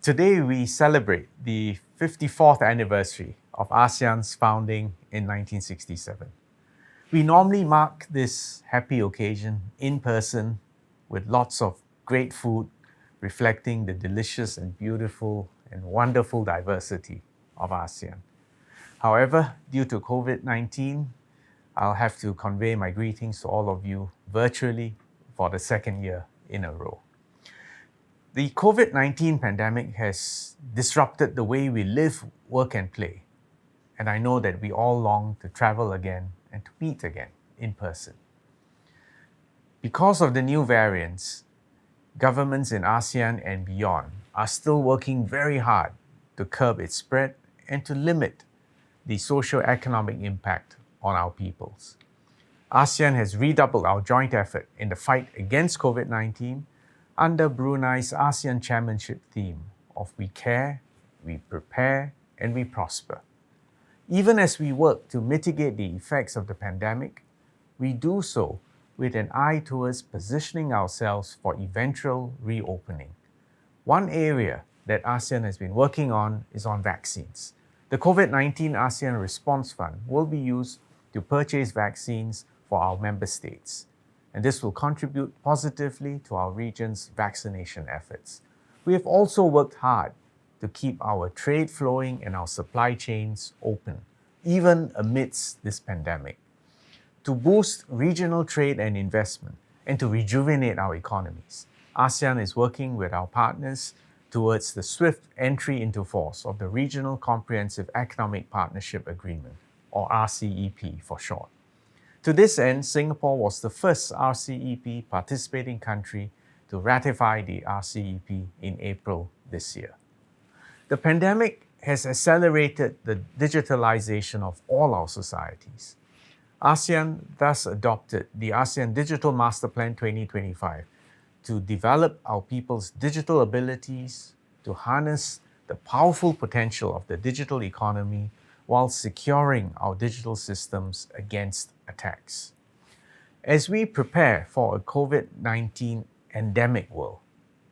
Today, we celebrate the 54th anniversary of ASEAN's founding in 1967. We normally mark this happy occasion in person with lots of great food, reflecting the delicious and beautiful and wonderful diversity of ASEAN. However, due to COVID-19, I'll have to convey my greetings to all of you virtually for the second year in a row. The COVID-19 pandemic has disrupted the way we live, work, and play. And I know that we all long to travel again and to meet again in person. Because of the new variants, governments in ASEAN and beyond are still working very hard to curb its spread and to limit the socio-economic impact on our peoples. ASEAN has redoubled our joint effort in the fight against COVID-19 under Brunei's ASEAN chairmanship theme of We Care, We Prepare, and We Prosper. Even as we work to mitigate the effects of the pandemic, we do so with an eye towards positioning ourselves for eventual reopening. One area that ASEAN has been working on is on vaccines. The COVID-19 ASEAN Response Fund will be used to purchase vaccines for our member states, and this will contribute positively to our region's vaccination efforts. We have also worked hard to keep our trade flowing and our supply chains open, even amidst this pandemic. To boost regional trade and investment and to rejuvenate our economies, ASEAN is working with our partners towards the swift entry into force of the Regional Comprehensive Economic Partnership Agreement, or RCEP for short. To this end, Singapore was the first RCEP participating country to ratify the RCEP in April this year. The pandemic has accelerated the digitalization of all our societies. ASEAN thus adopted the ASEAN Digital Master Plan 2025 to develop our people's digital abilities, to harness the powerful potential of the digital economy while securing our digital systems against attacks. As we prepare for a COVID-19 endemic world,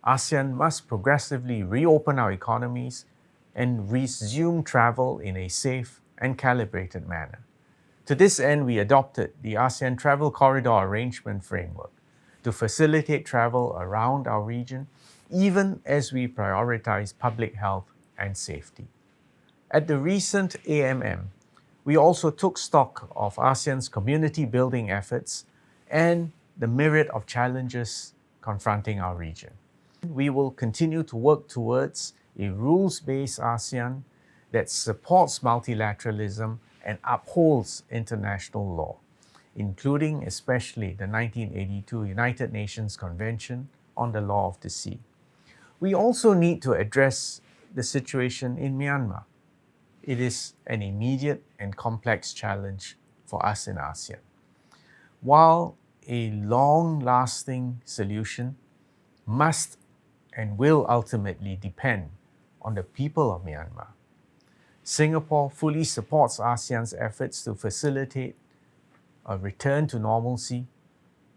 ASEAN must progressively reopen our economies and resume travel in a safe and calibrated manner. To this end, we adopted the ASEAN Travel Corridor Arrangement Framework to facilitate travel around our region, even as we prioritize public health and safety. At the recent AMM, we also took stock of ASEAN's community building efforts and the myriad of challenges confronting our region. We will continue to work towards a rules-based ASEAN that supports multilateralism and upholds international law, including especially the 1982 United Nations Convention on the Law of the Sea. We also need to address the situation in Myanmar. It is an immediate and complex challenge for us in ASEAN. While a long-lasting solution must and will ultimately depend on the people of Myanmar, Singapore fully supports ASEAN's efforts to facilitate a return to normalcy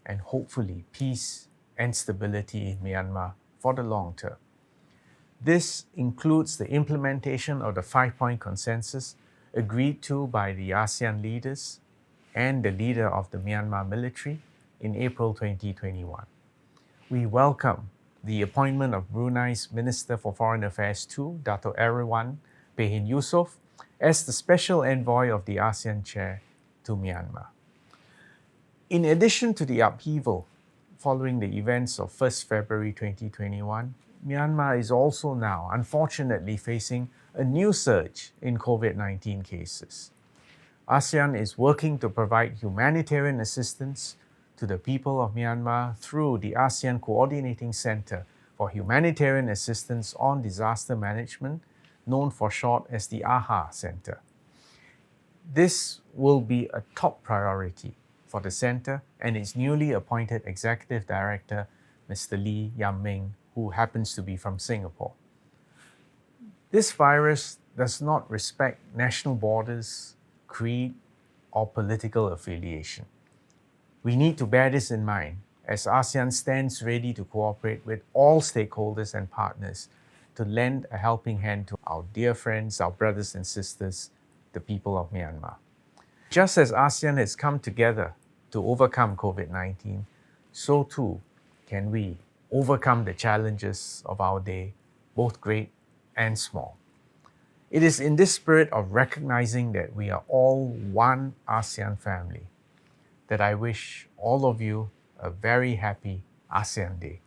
and hopefully peace and stability in Myanmar for the long term. This includes the implementation of the 5-point consensus agreed to by the ASEAN leaders and the leader of the Myanmar military in April 2021. We welcome the appointment of Brunei's Minister for Foreign Affairs II, Dato' Erwan Pehin Yusof, as the special envoy of the ASEAN Chair to Myanmar. In addition to the upheaval following the events of 1st February 2021, Myanmar is also now, unfortunately, facing a new surge in COVID-19 cases. ASEAN is working to provide humanitarian assistance to the people of Myanmar through the ASEAN Coordinating Center for Humanitarian Assistance on Disaster Management, known for short as the AHA Center. This will be a top priority for the center and its newly appointed Executive Director, Mr. Lee Yam Ming, who happens to be from Singapore. This virus does not respect national borders, creed, or political affiliation. We need to bear this in mind as ASEAN stands ready to cooperate with all stakeholders and partners to lend a helping hand to our dear friends, our brothers and sisters, the people of Myanmar. Just as ASEAN has come together to overcome COVID-19, so too can we overcome the challenges of our day, both great and small. It is in this spirit of recognizing that we are all one ASEAN family that I wish all of you a very happy ASEAN Day.